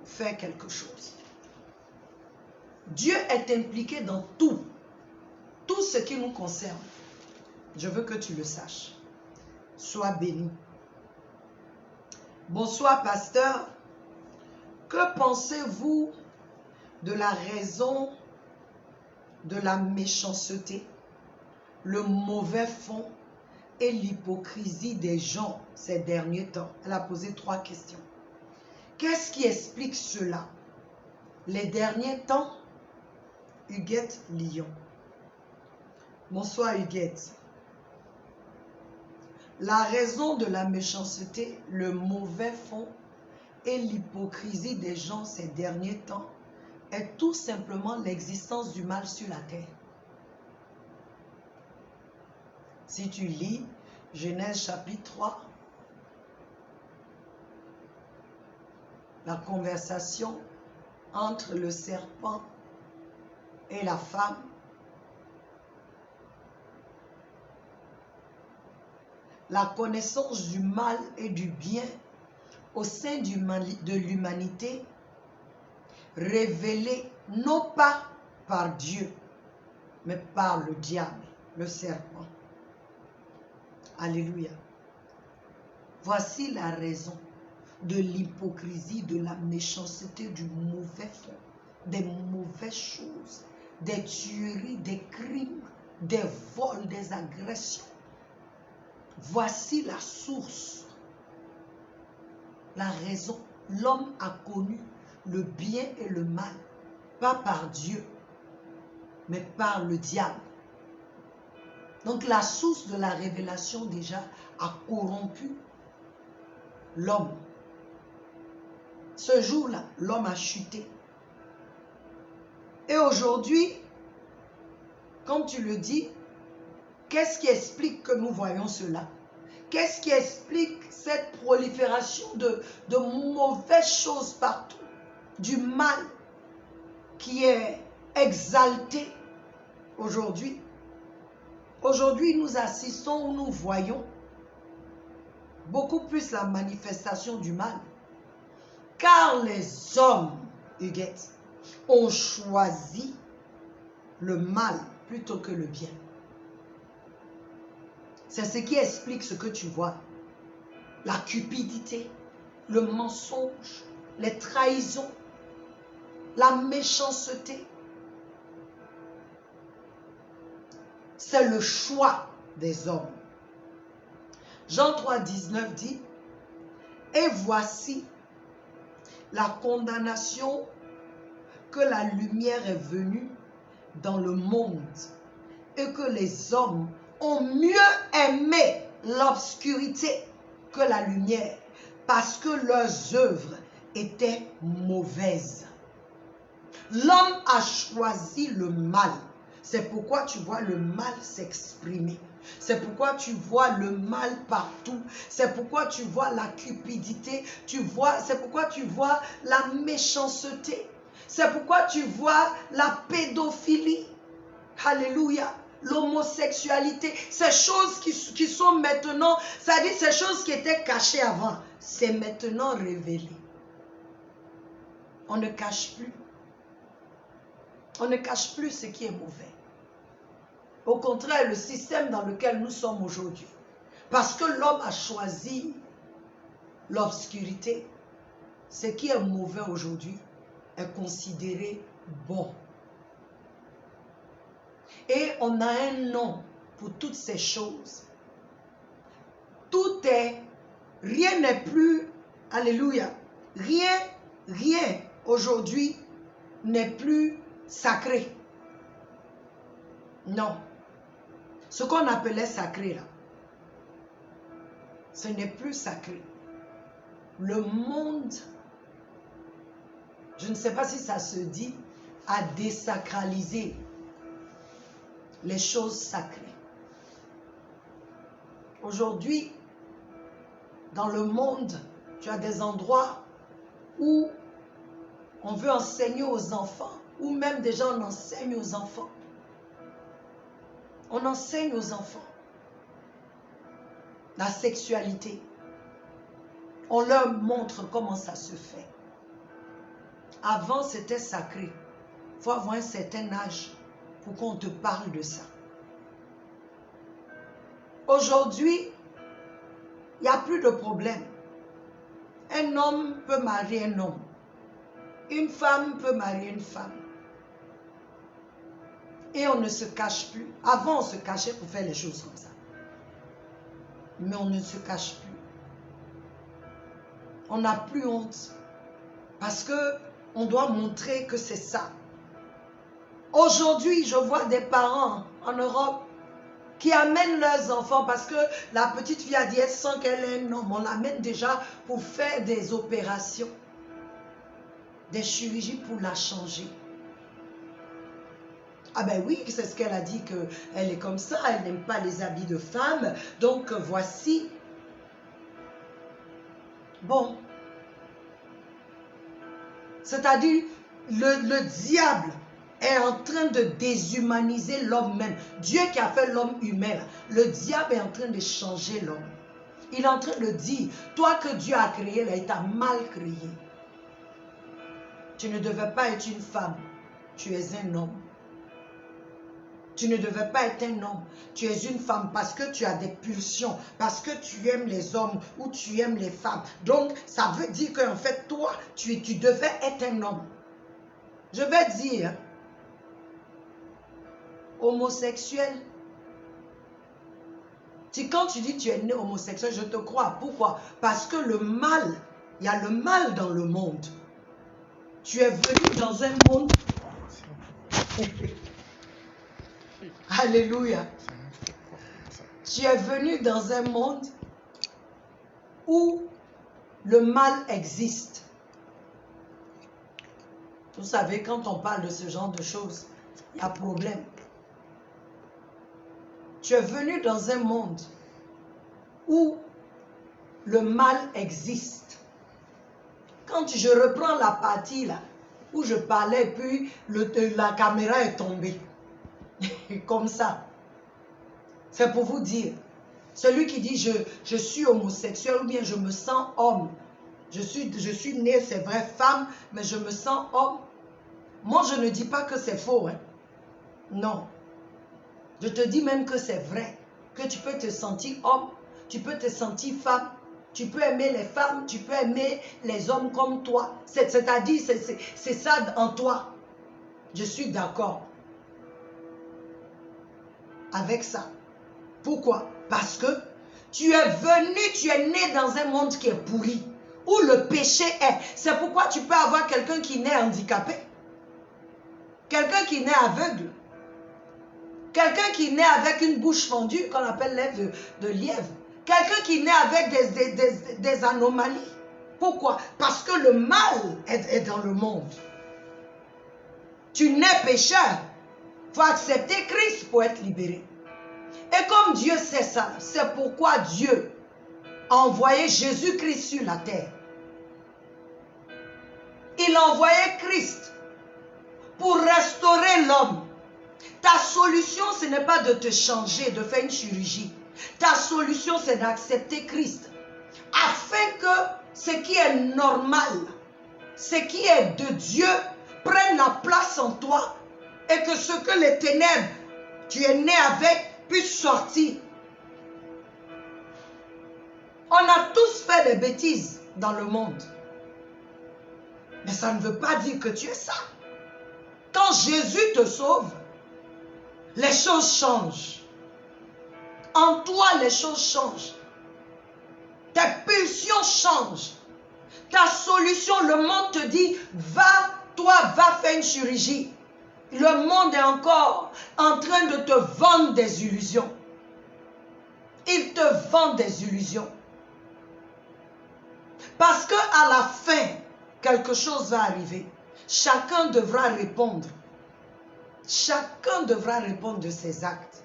Pour faire quelque chose. Dieu est impliqué dans tout. Tout ce qui nous concerne. Je veux que tu le saches. Sois béni. Bonsoir, pasteur. Que pensez-vous de la raison de la méchanceté, le mauvais fond et l'hypocrisie des gens ces derniers temps? Elle a posé 3 questions. Qu'est-ce qui explique cela? Les derniers temps, Huguette Lyon. Bonsoir Huguette. La raison de la méchanceté, le mauvais fond et l'hypocrisie des gens ces derniers temps est tout simplement l'existence du mal sur la terre. Si tu lis Genèse chapitre 3, la conversation entre le serpent et la femme, la connaissance du mal et du bien au sein de l'humanité, révélée non pas par Dieu, mais par le diable, le serpent. Alléluia. Voici la raison de l'hypocrisie, de la méchanceté, du mauvais fond, des mauvaises choses, des tueries, des crimes, des vols, des agressions. Voici la source, la raison. L'homme a connu le bien et le mal, pas par Dieu, mais par le diable. Donc la source de la révélation déjà a corrompu l'homme. Ce jour-là, l'homme a chuté. Et aujourd'hui, comme tu le dis, qu'est-ce qui explique que nous voyons cela? Qu'est-ce qui explique cette prolifération de mauvaises choses partout? Du mal qui est exalté aujourd'hui. Aujourd'hui, nous assistons ou nous voyons beaucoup plus la manifestation du mal. Car les hommes, Huguette, ont choisi le mal plutôt que le bien. C'est ce qui explique ce que tu vois. La cupidité, le mensonge, les trahisons, la méchanceté. C'est le choix des hommes. Jean 3, 19 dit, « Et voici la condamnation que la lumière est venue dans le monde et que les hommes ont mieux aimé l'obscurité que la lumière parce que leurs œuvres étaient mauvaises. » L'homme a choisi le mal. C'est pourquoi tu vois le mal s'exprimer. C'est pourquoi tu vois le mal partout. C'est pourquoi tu vois la cupidité. C'est pourquoi tu vois la méchanceté. C'est pourquoi tu vois la pédophilie. Alléluia. L'homosexualité. Ces choses qui sont maintenant, c'est-à-dire ces choses qui étaient cachées avant, c'est maintenant révélé. On ne cache plus. On ne cache plus ce qui est mauvais. Au contraire, le système dans lequel nous sommes aujourd'hui, parce que l'homme a choisi l'obscurité, ce qui est mauvais aujourd'hui est considéré bon. Et on a un nom pour toutes ces choses. Rien n'est plus, alléluia, rien aujourd'hui n'est plus sacré. Non. Ce qu'on appelait sacré là, ce n'est plus sacré. Le monde, je ne sais pas si ça se dit, a désacralisé les choses sacrées. Aujourd'hui, dans le monde, tu as des endroits où on veut enseigner aux enfants, ou même déjà on enseigne aux enfants. On enseigne aux enfants la sexualité. On leur montre comment ça se fait. Avant, c'était sacré. Il faut avoir un certain âge pour qu'on te parle de ça. Aujourd'hui, il n'y a plus de problème. Un homme peut marier un homme. Une femme peut marier une femme. Et on ne se cache plus. Avant, on se cachait pour faire les choses comme ça. Mais on ne se cache plus. On n'a plus honte. Parce qu'on doit montrer que c'est ça. Aujourd'hui, je vois des parents en Europe qui amènent leurs enfants parce que la petite fille a dit elle sent qu'elle est un homme. On l'amène déjà pour faire des opérations, des chirurgies pour la changer. Ah ben oui, c'est ce qu'elle a dit, qu'elle est comme ça, elle n'aime pas les habits de femme. Donc voici. Bon. C'est-à-dire, le diable est en train de déshumaniser l'homme même. Dieu qui a fait l'homme humain, le diable est en train de changer l'homme. Il est en train de dire, toi que Dieu a créé, là, il t'a mal créé. Tu ne devais pas être une femme, tu es un homme. Tu ne devais pas être un homme, tu es une femme parce que tu as des pulsions, parce que tu aimes les hommes ou tu aimes les femmes. Donc, ça veut dire qu'en fait, toi, tu devais être un homme. Je vais dire, homosexuel. Quand tu dis tu es né homosexuel, je te crois. Pourquoi? Parce que le mal, il y a le mal dans le monde. Tu es venu dans un monde... Alléluia. Tu es venu dans un monde où le mal existe. Vous savez, quand on parle de ce genre de choses, il y a problème. Tu es venu dans un monde où le mal existe. Quand je reprends la partie là, où je parlais, puis la caméra est tombée. Comme ça. C'est pour vous dire, celui qui dit je suis homosexuel ou bien je me sens homme. Je suis née, c'est vrai, femme, mais je me sens homme. Moi, je ne dis pas que c'est faux. Hein. Non. Je te dis même que c'est vrai. Que tu peux te sentir homme, tu peux te sentir femme, tu peux aimer les femmes, tu peux aimer les hommes comme toi. C'est-à-dire, c'est ça en toi. Je suis d'accord avec ça. Pourquoi? Parce que tu es venu, tu es né dans un monde qui est pourri, où le péché est. C'est pourquoi tu peux avoir quelqu'un qui naît handicapé, quelqu'un qui naît aveugle, quelqu'un qui naît avec une bouche fendue, qu'on appelle lèvre de lièvre, quelqu'un qui naît avec des anomalies. Pourquoi? Parce que le mal est dans le monde. Tu nais pécheur, il faut accepter Christ pour être libéré. Et comme Dieu sait ça, c'est pourquoi Dieu a envoyé Jésus-Christ sur la terre. Il a envoyé Christ pour restaurer l'homme. Ta solution, ce n'est pas de te changer, de faire une chirurgie. Ta solution, c'est d'accepter Christ. Afin que ce qui est normal, ce qui est de Dieu, prenne la place en toi. Et que ce que les ténèbres, tu es né avec, puisse sortir. On a tous fait des bêtises dans le monde. Mais ça ne veut pas dire que tu es ça. Quand Jésus te sauve, les choses changent. En toi, les choses changent. Tes pulsions changent. Ta solution, le monde te dit, va faire une chirurgie. Le monde est encore en train de te vendre des illusions. Il te vend des illusions. Parce qu'à la fin, quelque chose va arriver. Chacun devra répondre Chacun devra répondre de ses actes.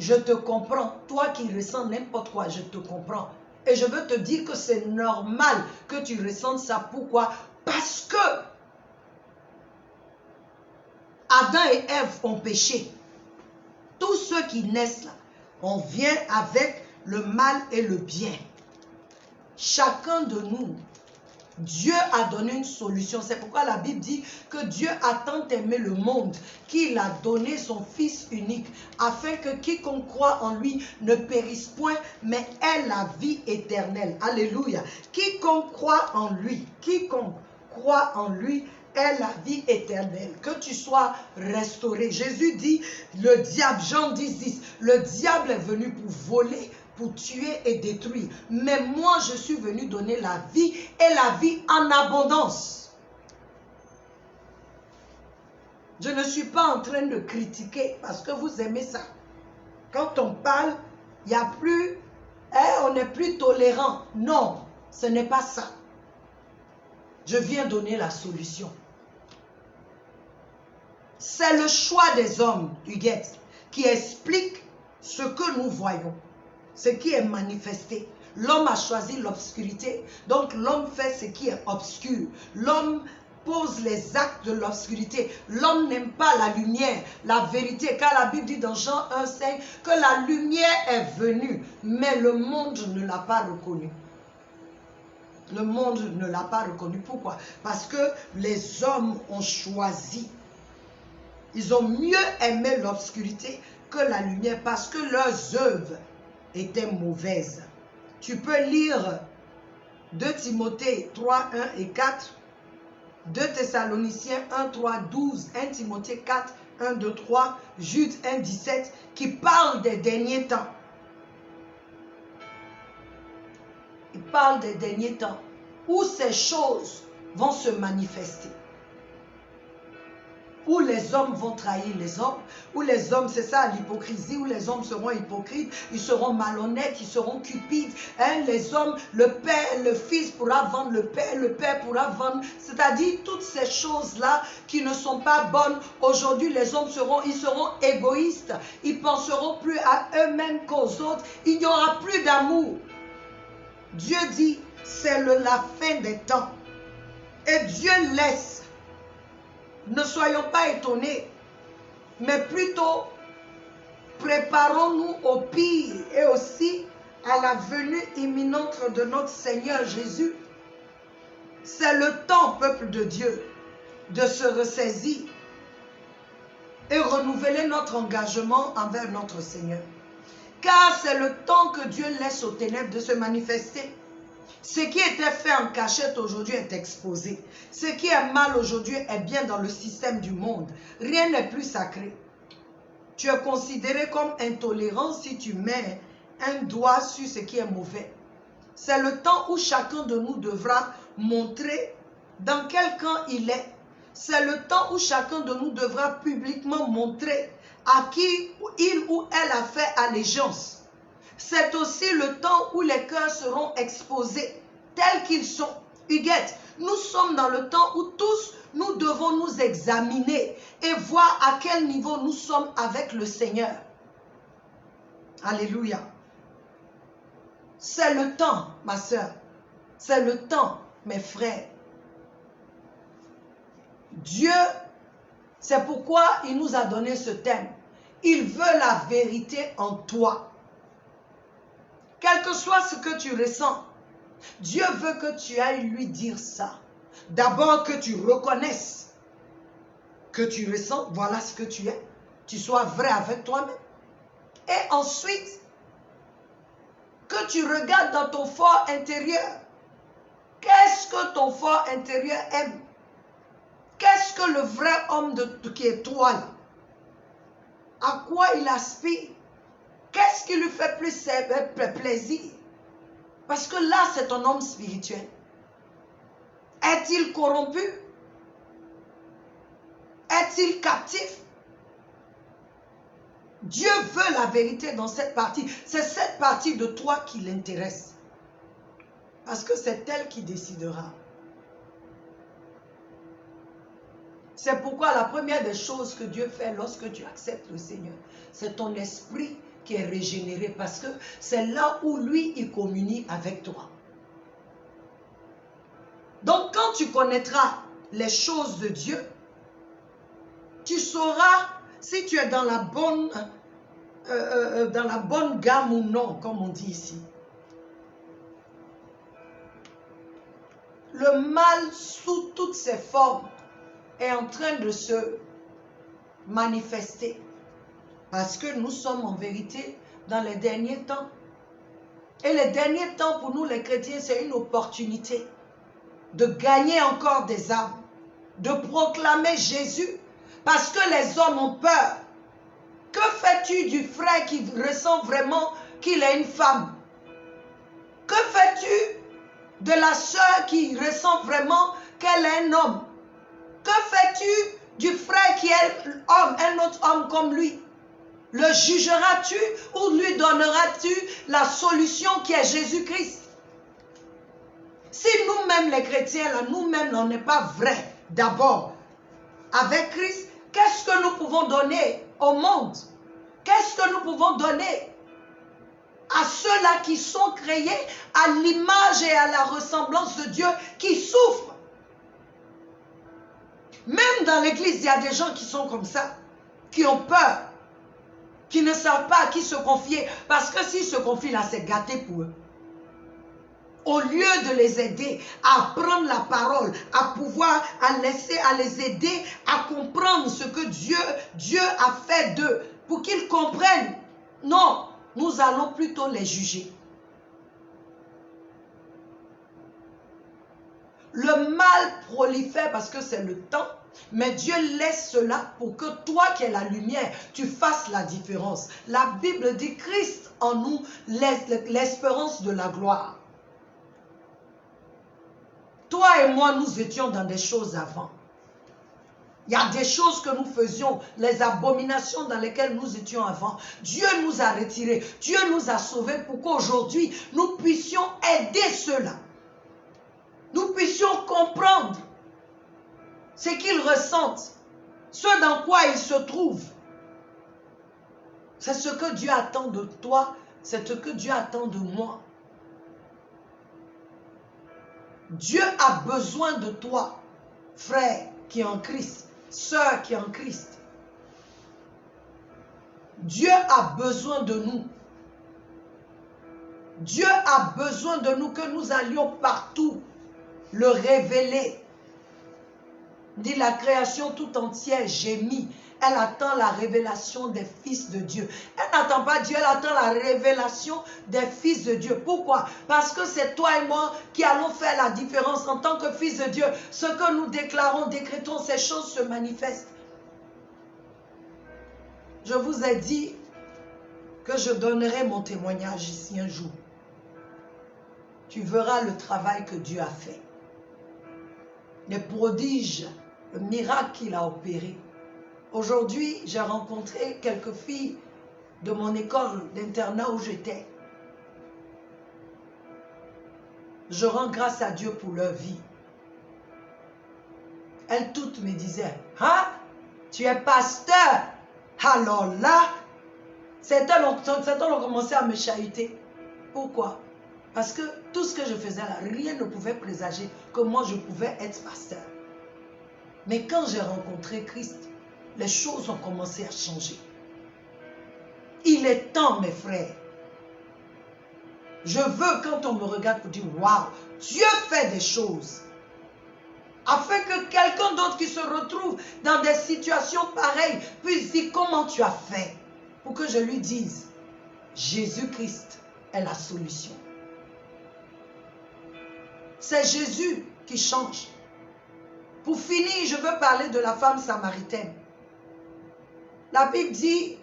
Je te comprends. Toi qui ressens n'importe quoi, je te comprends. Et je veux te dire que c'est normal que tu ressentes ça. Pourquoi? Parce que Adam et Ève ont péché. Tous ceux qui naissent là, on vient avec le mal et le bien. Chacun de nous, Dieu a donné une solution. C'est pourquoi la Bible dit que Dieu a tant aimé le monde qu'il a donné son Fils unique afin que quiconque croit en lui ne périsse point, mais ait la vie éternelle. Alléluia. Quiconque croit en lui, ait la vie éternelle. Que tu sois restauré. Jésus dit, le diable, Jean 10:10, le diable est venu pour voler, pour tuer et détruire. Mais moi, je suis venu donner la vie et la vie en abondance. Je ne suis pas en train de critiquer parce que vous aimez ça. Quand on parle, il n'y a plus, on n'est plus tolérant. Non, ce n'est pas ça. Je viens donner la solution. C'est le choix des hommes, Huguette, qui explique ce que nous voyons. Ce qui est manifesté. L'homme a choisi l'obscurité, donc l'homme fait ce qui est obscur. L'homme pose les actes de l'obscurité. L'homme n'aime pas la lumière, la vérité, car la Bible dit dans Jean 1:5 que la lumière est venue, mais le monde ne l'a pas reconnue. Le monde ne l'a pas reconnue. Pourquoi? Parce que les hommes ont choisi. Ils ont mieux aimé l'obscurité que la lumière parce que leurs œuvres étaient mauvaises. Tu peux lire 2 Timothée 3, 1 et 4, 2 Thessaloniciens 1, 3, 12, 1 Timothée 4, 1, 2, 3, Jude 1, 17, qui parle des derniers temps. Il parle des derniers temps où ces choses vont se manifester. Où les hommes vont trahir les hommes, où les hommes, c'est ça l'hypocrisie, où les hommes seront hypocrites, ils seront malhonnêtes, ils seront cupides. Les hommes, le père, le fils pourra vendre le père pourra vendre. C'est-à-dire toutes ces choses-là qui ne sont pas bonnes. Aujourd'hui, les hommes seront égoïstes. Ils penseront plus à eux-mêmes qu'aux autres. Il n'y aura plus d'amour. Dieu dit, c'est la fin des temps. Et Dieu laisse. Ne soyons pas étonnés, mais plutôt préparons-nous au pire et aussi à la venue imminente de notre Seigneur Jésus. C'est le temps, peuple de Dieu, de se ressaisir et renouveler notre engagement envers notre Seigneur. Car c'est le temps que Dieu laisse aux ténèbres de se manifester. Ce qui était fait en cachette aujourd'hui est exposé. Ce qui est mal aujourd'hui est bien dans le système du monde. Rien n'est plus sacré. Tu es considéré comme intolérant si tu mets un doigt sur ce qui est mauvais. C'est le temps où chacun de nous devra montrer dans quel camp il est. C'est le temps où chacun de nous devra publiquement montrer à qui il ou elle a fait allégeance. C'est aussi le temps où les cœurs seront exposés tels qu'ils sont. Huguette, nous sommes dans le temps où tous nous devons nous examiner et voir à quel niveau nous sommes avec le Seigneur. Alléluia. C'est le temps, ma soeur. C'est le temps, mes frères. Dieu, c'est pourquoi il nous a donné ce thème. Il veut la vérité en toi. Quel que soit ce que tu ressens, Dieu veut que tu ailles lui dire ça. D'abord que tu reconnaisses que tu ressens, voilà ce que tu es. Tu sois vrai avec toi-même. Et ensuite, que tu regardes dans ton fort intérieur. Qu'est-ce que ton fort intérieur aime? Qu'est-ce que le vrai homme qui est toi là? À quoi il aspire? Qu'est-ce qui lui fait plus plaisir? Parce que là, c'est ton homme spirituel. Est-il corrompu? Est-il captif? Dieu veut la vérité dans cette partie. C'est cette partie de toi qui l'intéresse. Parce que c'est elle qui décidera. C'est pourquoi la première des choses que Dieu fait lorsque tu acceptes le Seigneur, c'est ton esprit qui est régénéré parce que c'est là où lui, il communie avec toi. Donc quand tu connaîtras les choses de Dieu, tu sauras si tu es dans la bonne gamme ou non, comme on dit ici. Le mal sous toutes ses formes est en train de se manifester parce que nous sommes en vérité dans les derniers temps. Et les derniers temps pour nous les chrétiens, c'est une opportunité de gagner encore des âmes, de proclamer Jésus parce que les hommes ont peur. Que fais-tu du frère qui ressent vraiment qu'il est une femme? Que fais-tu de la sœur qui ressent vraiment qu'elle est un homme? Que fais-tu du frère qui est homme, un autre homme comme lui? Le jugeras-tu ou lui donneras-tu la solution qui est Jésus-Christ? Si nous-mêmes les chrétiens, là, nous-mêmes, on n'est pas vrais d'abord avec Christ, qu'est-ce que nous pouvons donner au monde? Qu'est-ce que nous pouvons donner à ceux-là qui sont créés à l'image et à la ressemblance de Dieu, qui souffrent? Même dans l'église, il y a des gens qui sont comme ça, qui ont peur, qui ne savent pas à qui se confier, parce que s'ils se confient là, c'est gâté pour eux. Au lieu de les aider à prendre la parole, à pouvoir, à les aider à comprendre ce que Dieu a fait d'eux, pour qu'ils comprennent. Non, nous allons plutôt les juger. Le mal prolifère parce que c'est le temps, mais Dieu laisse cela pour que toi qui es la lumière, tu fasses la différence. La Bible dit Christ en nous, l'espérance de la gloire. Toi et moi, nous étions dans des choses avant. Il y a des choses que nous faisions, les abominations dans lesquelles nous étions avant. Dieu nous a retirés, Dieu nous a sauvés pour qu'aujourd'hui, nous puissions aider ceux-là. Nous puissions comprendre ce qu'ils ressentent, ce dans quoi ils se trouvent. C'est ce que Dieu attend de toi, c'est ce que Dieu attend de moi. Dieu a besoin de toi, frère qui est en Christ, sœur qui est en Christ. Dieu a besoin de nous. Dieu a besoin de nous, que nous allions partout le révéler. Dit la création tout entière gémit. Elle attend la révélation des fils de Dieu. Elle n'attend pas Dieu, elle attend la révélation des fils de Dieu. Pourquoi? Parce que c'est toi et moi qui allons faire la différence en tant que fils de Dieu. Ce que nous déclarons, décrétons, ces choses se manifestent. Je vous ai dit que je donnerai mon témoignage ici un jour. Tu verras le travail que Dieu a fait. Les prodiges, le miracle qu'il a opéré. Aujourd'hui, j'ai rencontré quelques filles de mon école d'internat où j'étais. Je rends grâce à Dieu pour leur vie. Elles toutes me disaient, « Ah, tu es pasteur !» Alors là, certains ont commencé à me chahuter. Pourquoi? Parce que tout ce que je faisais là, rien ne pouvait présager que moi je pouvais être pasteur. Mais quand j'ai rencontré Christ, les choses ont commencé à changer. Il est temps, mes frères. Je veux, quand on me regarde, pour dire, waouh, Dieu fait des choses. Afin que quelqu'un d'autre qui se retrouve dans des situations pareilles puisse dire, comment tu as fait? Pour que je lui dise, Jésus-Christ est la solution. C'est Jésus qui change. Pour finir, je veux parler de la femme samaritaine. La Bible dit,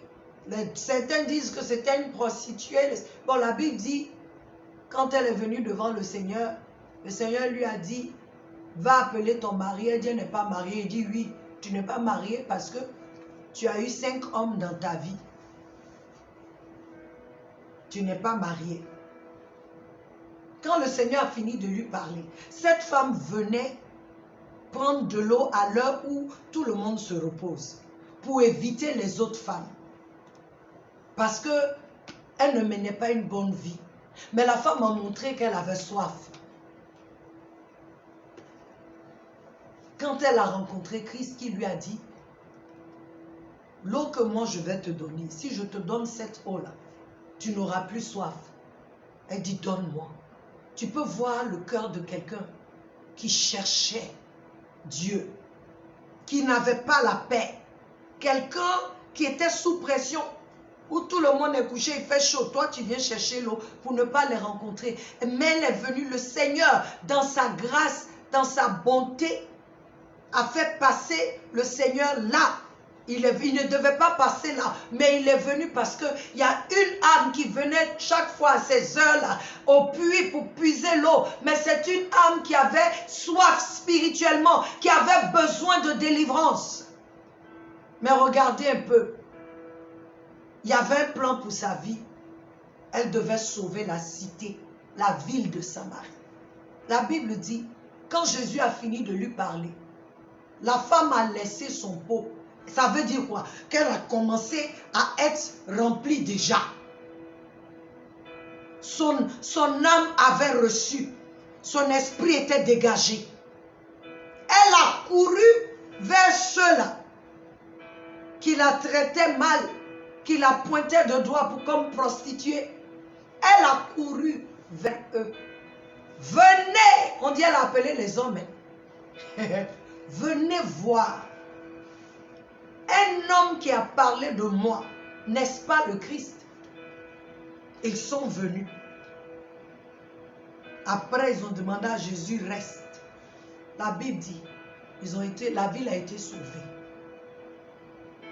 certains disent que c'était une prostituée. Bon, la Bible dit, quand elle est venue devant le Seigneur lui a dit, va appeler ton mari. Elle dit, elle n'est pas mariée. Il dit, oui, tu n'es pas mariée parce que tu as eu 5 hommes dans ta vie. Tu n'es pas mariée. Quand le Seigneur a fini de lui parler, cette femme venait prendre de l'eau à l'heure où tout le monde se repose pour éviter les autres femmes. Parce qu'elle ne menait pas une bonne vie. Mais la femme a montré qu'elle avait soif. Quand elle a rencontré Christ qui lui a dit, l'eau que moi je vais te donner, si je te donne cette eau-là, tu n'auras plus soif. Elle dit, donne-moi. Tu peux voir le cœur de quelqu'un qui cherchait Dieu, qui n'avait pas la paix. Quelqu'un qui était sous pression, où tout le monde est couché, il fait chaud. Toi, tu viens chercher l'eau pour ne pas les rencontrer. Mais elle est venue, le Seigneur, dans sa grâce, dans sa bonté, a fait passer le Seigneur là. Il ne devait pas passer là, mais il est venu parce qu'il y a une âme qui venait chaque fois à ces heures-là au puits pour puiser l'eau. Mais c'est une âme qui avait soif spirituellement, qui avait besoin de délivrance. Mais regardez un peu, il y avait un plan pour sa vie. Elle devait sauver la cité, la ville de Samarie. La Bible dit, quand Jésus a fini de lui parler, la femme a laissé son pot. Ça veut dire quoi? Qu'elle a commencé à être remplie déjà. Son âme avait reçu. Son esprit était dégagé. Elle a couru vers ceux-là qui la traitaient mal, qui la pointaient de doigt comme prostituée. Elle a couru vers eux. Venez, on dit elle a appelé les hommes. Venez voir. Un homme qui a parlé de moi, n'est-ce pas le Christ? Ils sont venus. Après, ils ont demandé à Jésus, reste. La Bible dit, la ville a été sauvée.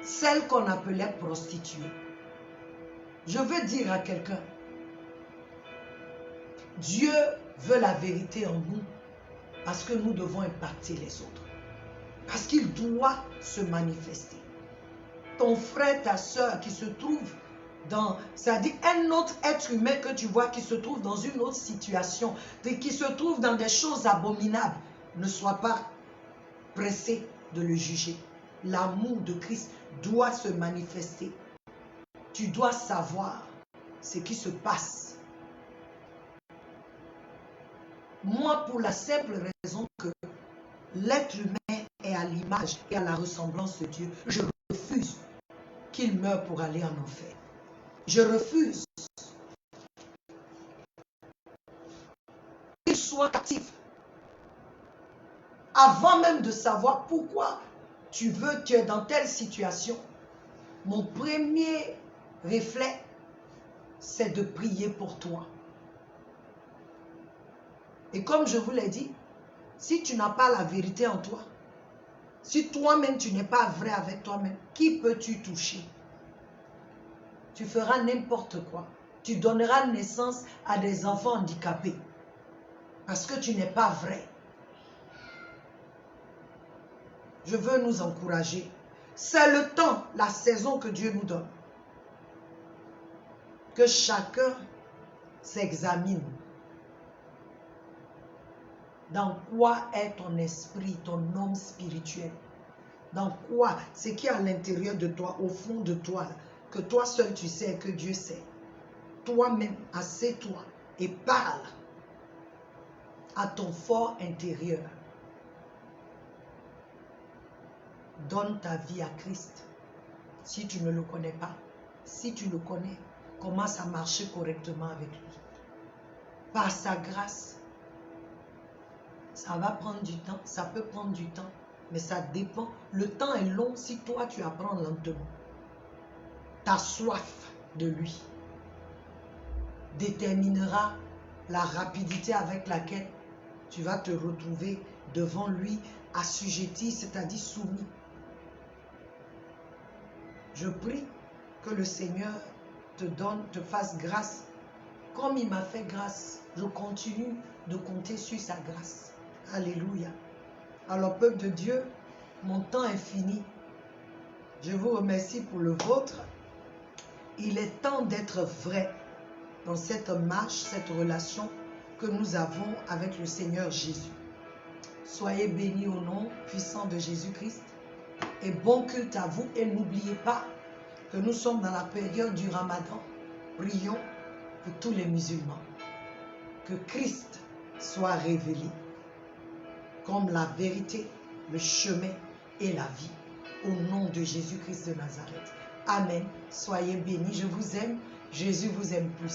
Celle qu'on appelait prostituée. Je veux dire à quelqu'un, Dieu veut la vérité en nous parce que nous devons impacter les autres. Parce qu'il doit se manifester. Ton frère, ta soeur qui se trouve dans, c'est-à-dire un autre être humain que tu vois qui se trouve dans une autre situation, qui se trouve dans des choses abominables, ne sois pas pressé de le juger. L'amour de Christ doit se manifester. Tu dois savoir ce qui se passe. Moi, pour la simple raison que l'être humain est à l'image et à la ressemblance de Dieu, je refuse qu'il meure pour aller en enfer. Je refuse qu'il soit captif. Avant même de savoir pourquoi tu es dans telle situation, mon premier réflexe, c'est de prier pour toi. Et comme je vous l'ai dit, si tu n'as pas la vérité en toi, si toi-même tu n'es pas vrai avec toi-même, qui peux-tu toucher? Tu feras n'importe quoi. Tu donneras naissance à des enfants handicapés. Parce que tu n'es pas vrai. Je veux nous encourager. C'est le temps, la saison que Dieu nous donne. Que chacun s'examine. Dans quoi est ton esprit, ton homme spirituel? Dans quoi? Ce qui est à l'intérieur de toi, au fond de toi, que toi seul tu sais, que Dieu sait. Toi-même, assieds-toi et parle à ton fort intérieur. Donne ta vie à Christ. Si tu ne le connais pas, si tu le connais, commence à marcher correctement avec lui. Par sa grâce. Ça va prendre du temps, ça peut prendre du temps, mais ça dépend. Le temps est long si toi tu apprends lentement. Ta soif de lui déterminera la rapidité avec laquelle tu vas te retrouver devant lui assujetti, c'est-à-dire soumis. Je prie que le Seigneur te fasse grâce. Comme il m'a fait grâce, je continue de compter sur sa grâce. Alléluia. Alors, peuple de Dieu, mon temps est fini. Je vous remercie pour le vôtre. Il est temps d'être vrai dans cette marche, cette relation que nous avons avec le Seigneur Jésus. Soyez bénis au nom puissant de Jésus-Christ. Et bon culte à vous. Et n'oubliez pas que nous sommes dans la période du Ramadan. Prions pour tous les musulmans. Que Christ soit révélé comme la vérité, le chemin et la vie. Au nom de Jésus-Christ de Nazareth. Amen. Soyez bénis. Je vous aime. Jésus vous aime plus.